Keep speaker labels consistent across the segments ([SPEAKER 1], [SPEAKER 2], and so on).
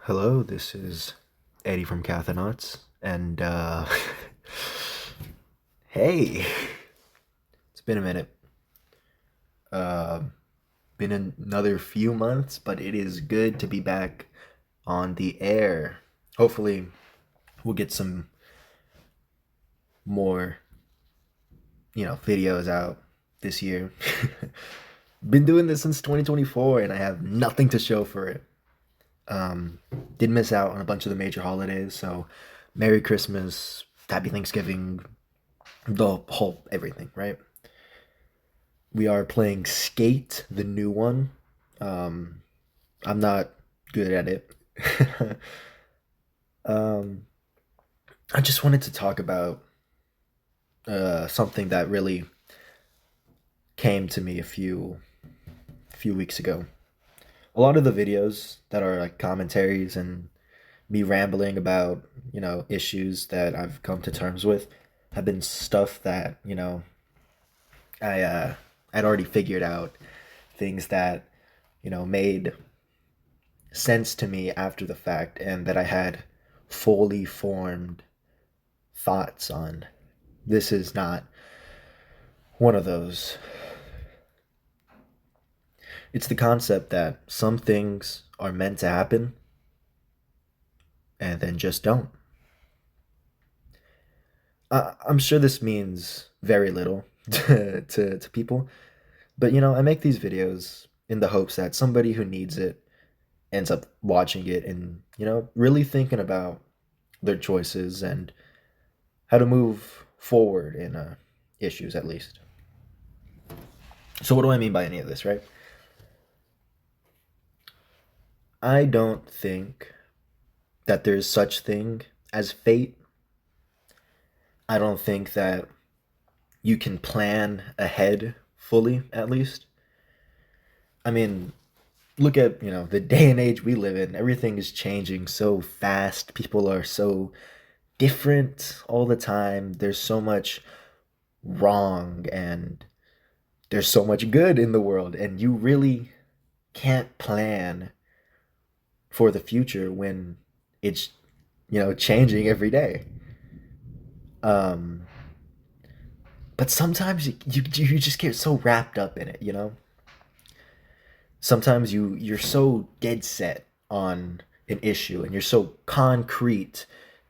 [SPEAKER 1] Hello, this is Eddie from Cathonauts, and hey, it's been a minute. Uh, been another few months, but it is good to be back on the air. Hopefully, we'll get some more, videos out this year. Been doing this since 2024, and I have nothing to show for it. Um, did miss out on a bunch of the major holidays, so Merry Christmas, Happy Thanksgiving, the whole everything, right? We are playing Skate, the new one. Um, I'm not good at it. um, I just wanted to talk about something that really came to me a few weeks ago. A lot of the videos that are like commentaries and me rambling about issues that I've come to terms with have been stuff that I'd already figured out, things that made sense to me after the fact and that I had fully formed thoughts on. This is not one of those. It's the concept that some things are meant to happen and then just don't. I'm sure this means very little to people, but I make these videos in the hopes that somebody who needs it ends up watching it and, really thinking about their choices and how to move forward in issues at least. So, what do I mean by any of this, right? I don't think that there's such thing as fate. I don't think that you can plan ahead fully, at least. I mean, look at, the day and age we live in. Everything is changing so fast. People are so different all the time. There's so much wrong and there's so much good in the world, and you really can't plan for the future when it's changing every day. Um, but sometimes you just get so wrapped up in it. Sometimes you're so dead set on an issue and you're so concrete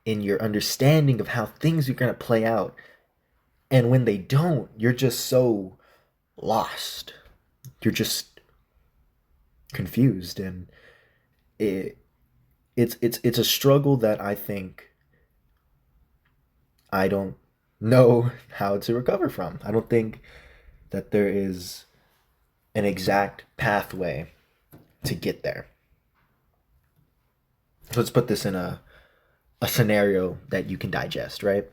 [SPEAKER 1] in your understanding of how things are going to play out, and when they don't, you're just so lost. You're just confused, and it it's a struggle that I think I don't know how to recover from. I don't think that there is an exact pathway to get there. So let's put this in a scenario that you can digest, right?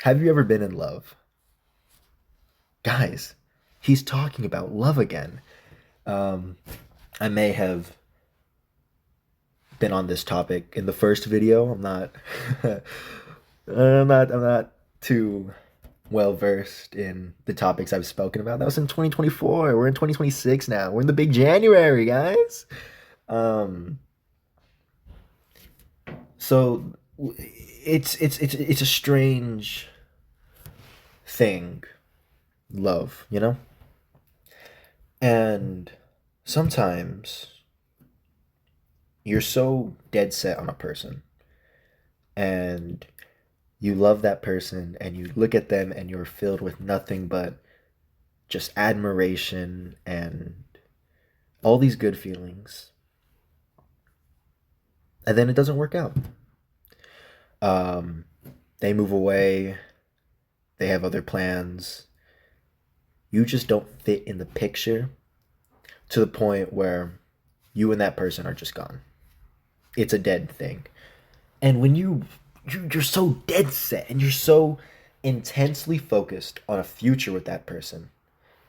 [SPEAKER 1] Have you ever been in love? Guys, he's talking about love again. Um, I may have been on this topic in the first video. I'm not I'm not too well versed in the topics I've spoken about. That was in 2024. We're in 2026 now. We're in the big January, guys. Um, so it's a strange thing, love, and sometimes you're so dead set on a person and you love that person and you look at them and you're filled with nothing but just admiration and all these good feelings, and then it doesn't work out. um, they move away, they have other plans, you just don't fit in the picture to the point where you and that person are just gone. It's a dead thing. And when you're so dead set and you're so intensely focused on a future with that person,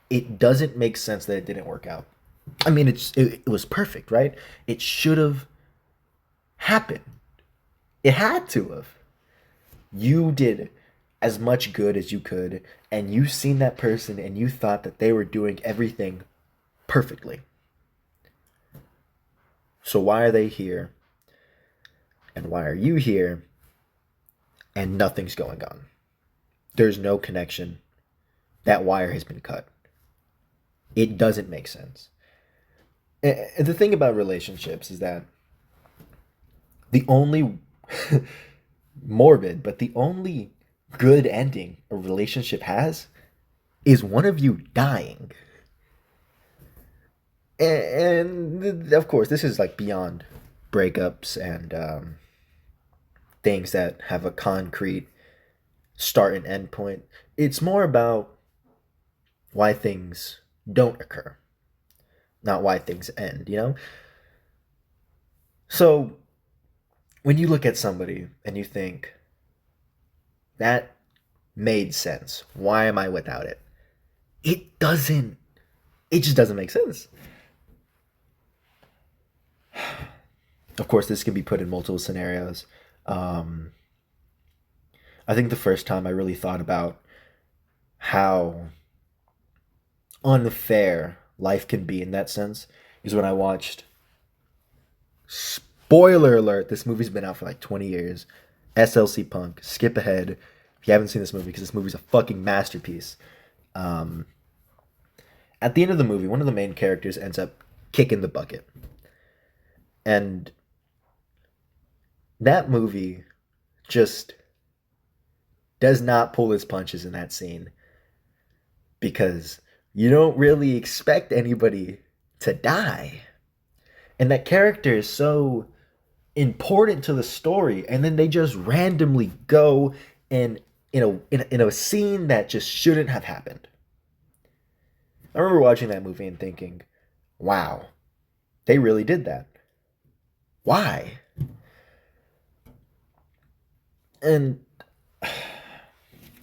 [SPEAKER 1] it doesn't make sense that it didn't work out. I mean, it was perfect, right? It should have happened. It had to have. You did as much good as you could, and you seen that person and you thought that they were doing everything perfectly. So why are they here? And why are you here? And nothing's going on. There's no connection. That wire has been cut. It doesn't make sense. And the thing about relationships is that the only morbid, but the only good ending a relationship has is one of you dying. And of course, this is like beyond breakups and things that have a concrete start and end point. It's more about why things don't occur, not why things end, you know? So when you look at somebody and you think, that made sense, why am I without it? It doesn't, it just doesn't make sense. Of course, this can be put in multiple scenarios. Um, I think the first time I really thought about how unfair life can be in that sense is when I watched, spoiler alert, this movie's been out for like 20 years, SLC Punk. Skip ahead if you haven't seen this movie because this movie's a fucking masterpiece. Um, at the end of the movie, one of the main characters ends up kicking the bucket. And that movie just does not pull its punches in that scene because you don't really expect anybody to die. And that character is so important to the story, and then they just randomly go and in a scene that just shouldn't have happened. I remember watching that movie and thinking, wow, they really did that. Why? And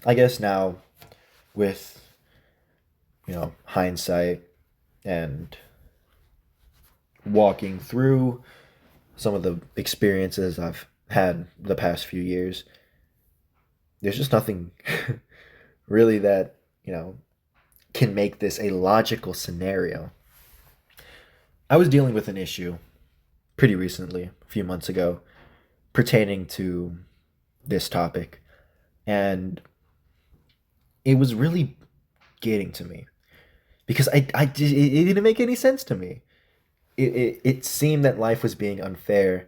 [SPEAKER 1] I guess now with hindsight and walking through some of the experiences I've had the past few years, there's just nothing really that, can make this a logical scenario. I was dealing with an issue pretty recently, a few months ago, pertaining to this topic, and it was really getting to me because it didn't make any sense to me. It seemed that life was being unfair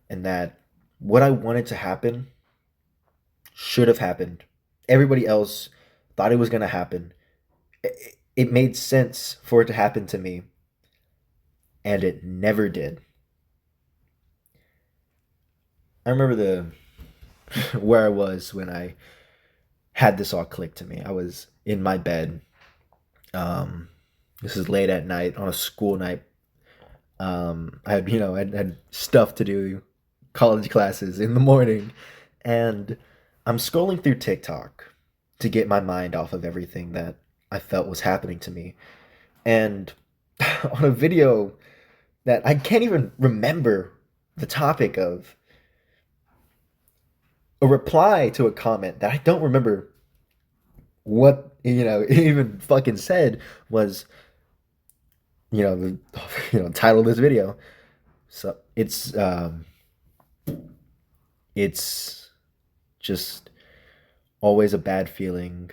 [SPEAKER 1] and that what I wanted to happen should have happened. Everybody else thought it was going to happen. It made sense for it to happen to me, and it never did. I remember where I was when I had this all click to me. I was in my bed. This is late at night on a school night. I had had stuff to do, college classes in the morning, and I'm scrolling through TikTok to get my mind off of everything that I felt was happening to me. And on a video that I can't even remember the topic of, a reply to a comment that I don't remember what it even fucking said was the title of this video. So it's just always a bad feeling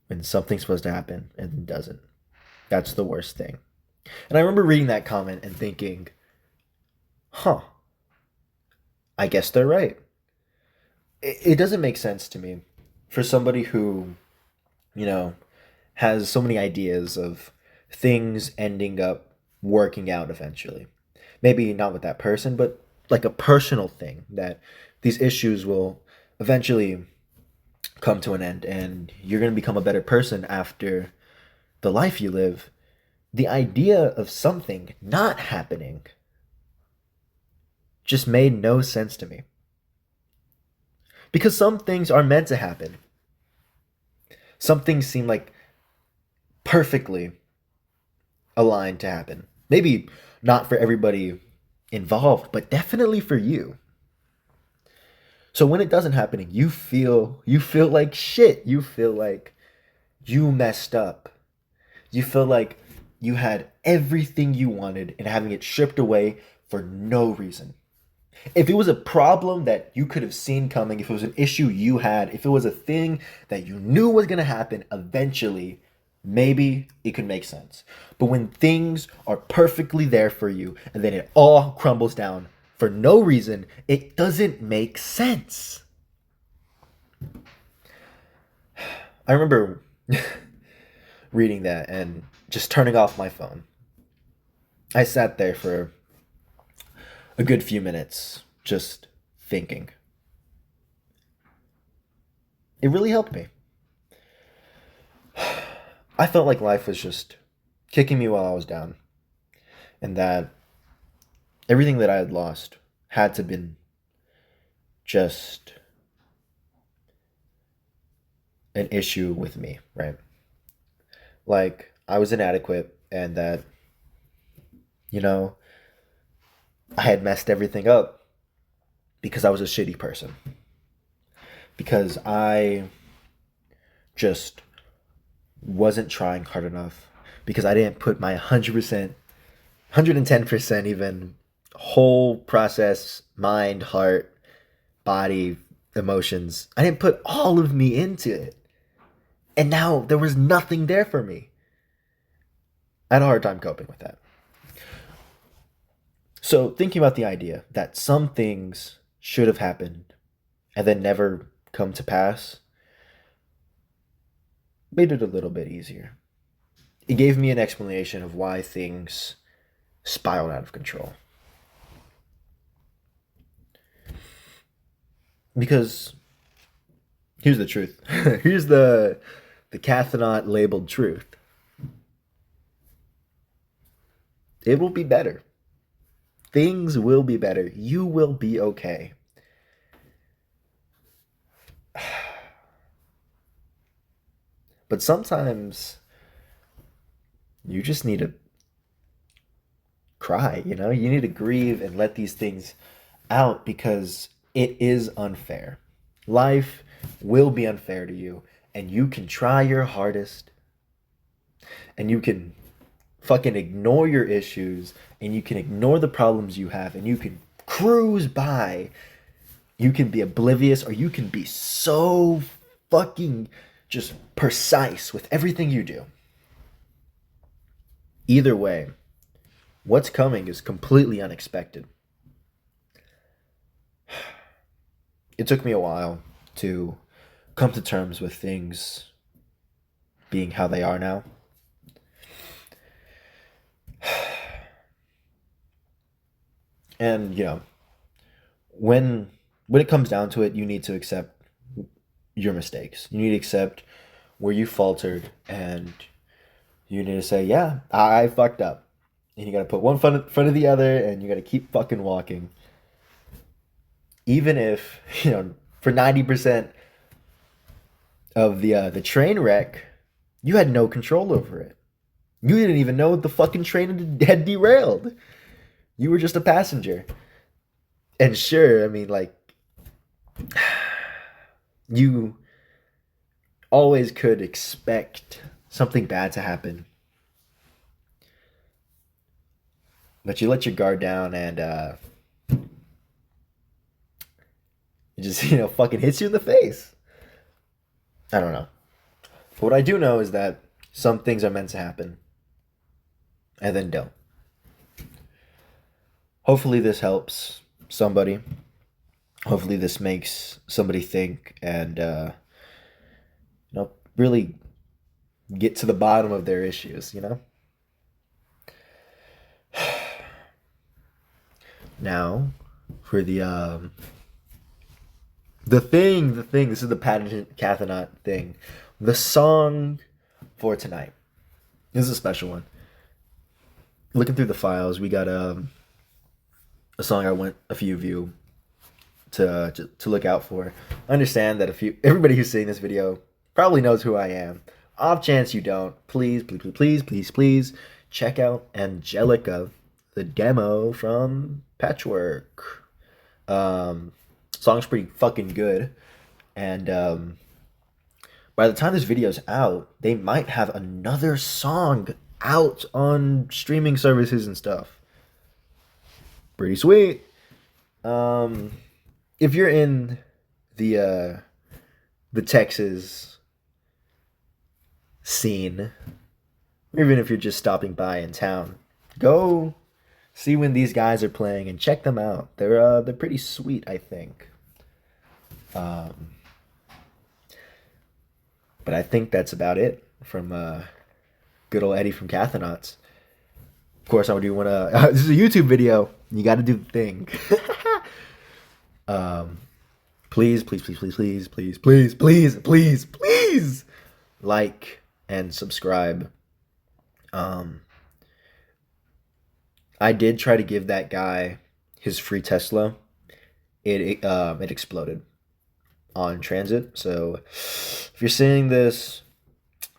[SPEAKER 1] when something's supposed to happen and it doesn't. That's the worst thing. And I remember reading that comment and thinking, huh, I guess they're right. It doesn't make sense to me for somebody who, has so many ideas of things ending up working out eventually. Maybe not with that person, but like a personal thing that these issues will eventually come to an end and you're going to become a better person after the life you live. The idea of something not happening just made no sense to me. Because some things are meant to happen. Some things seem like perfectly aligned to happen. Maybe not for everybody involved, but definitely for you. So when it doesn't happen, you feel like shit. You feel like you messed up. You feel like you had everything you wanted and having it stripped away for no reason. If it was a problem that you could have seen coming, if it was an issue you had, if it was a thing that you knew was going to happen eventually, maybe it could make sense. But when things are perfectly there for you and then it all crumbles down for no reason, it doesn't make sense. I remember reading that and just turning off my phone. I sat there for a good few minutes just thinking. It really helped me. I felt like life was just kicking me while I was down, and that everything that I had lost had to been just an issue with me, right? Like I was inadequate and that, you know, I had messed everything up because I was a shitty person. Because I just wasn't trying hard enough. Because I didn't put my 100%, 110% even whole process, mind, heart, body, emotions. I didn't put all of me into it. And now there was nothing there for me. I had a hard time coping with that. So thinking about the idea that some things should have happened and then never come to pass made it a little bit easier. It gave me an explanation of why things spiraled out of control. Because here's the truth. Here's the cthonaut labeled truth. It will be better. Things will be better. You will be okay. But sometimes you just need to cry, you know? You need to grieve and let these things out because it is unfair. Life will be unfair to you, and you can try your hardest, and you can fucking ignore your issues, and you can ignore the problems you have, and you can cruise by. You can be oblivious, or you can be so fucking just precise with everything you do. Either way, what's coming is completely unexpected. It took me a while to come to terms with things being how they are now. And, you know, when it comes down to it, you need to accept your mistakes. You need to accept where you faltered, and you need to say, yeah, I fucked up. And you got to put one foot in front of the other, and you got to keep fucking walking. Even if, you know, for 90% of the train wreck, you had no control over it. You didn't even know the fucking train had derailed. You were just a passenger. And sure, I mean, like, you always could expect something bad to happen. But you let your guard down and it just, you know, fucking hits you in the face. I don't know. But what I do know is that some things are meant to happen and then don't. Hopefully this helps somebody. Hopefully this makes somebody think and you know, really get to the bottom of their issues, you know? Now for the thing, this is the patented Cathonaut thing. The song for tonight. This is a special one. Looking through the files, we got a song I want a few of you to look out for. I understand that everybody who's seeing this video probably knows who I am. Off chance you don't, please check out Angelica, the demo from Patchwork. Song's pretty fucking good, and by the time this video's out, they might have another song out on streaming services and stuff. Pretty sweet. Um, if you're in the Texas scene, even if you're just stopping by in town, go see when these guys are playing and check them out. They're pretty sweet, I think. Um, but I think that's about it from good old Eddie from Cathonauts. Of course, I do want to. This is a YouTube video. You got to do the thing. um, please, please, please, please, please, please, please, please, please, please, like and subscribe. Um, I did try to give that guy his free Tesla. It exploded on transit. So if you're seeing this,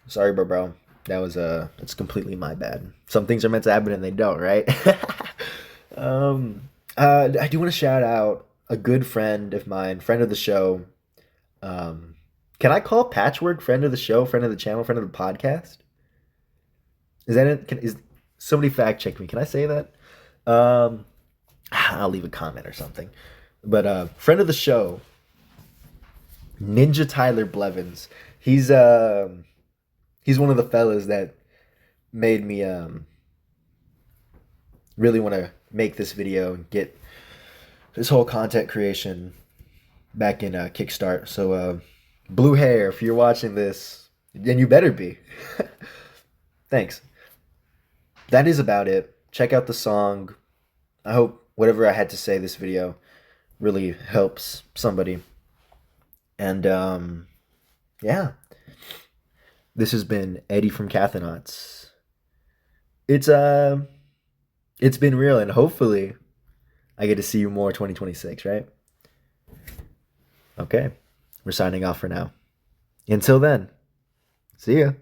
[SPEAKER 1] sorry, bro. That was it's completely my bad. Some things are meant to happen and they don't, right? I do want to shout out a good friend of mine, friend of the show. Um, can I call Patchwork friend of the show, friend of the channel, friend of the podcast? Is that it? Is somebody fact check me? Can I say that? Um, I'll leave a comment or something. But friend of the show, Ninja Tyler Blevins. He's one of the fellas that made me really want to make this video and get this whole content creation back in Kickstart. So Blue Hair, if you're watching this, then you better be. Thanks. That is about it. Check out the song. I hope whatever I had to say this video really helps somebody. And yeah. This has been Eddie from Cathonauts. It's been real, and hopefully I get to see you more 2026, right? Okay. We're signing off for now. Until then, see ya.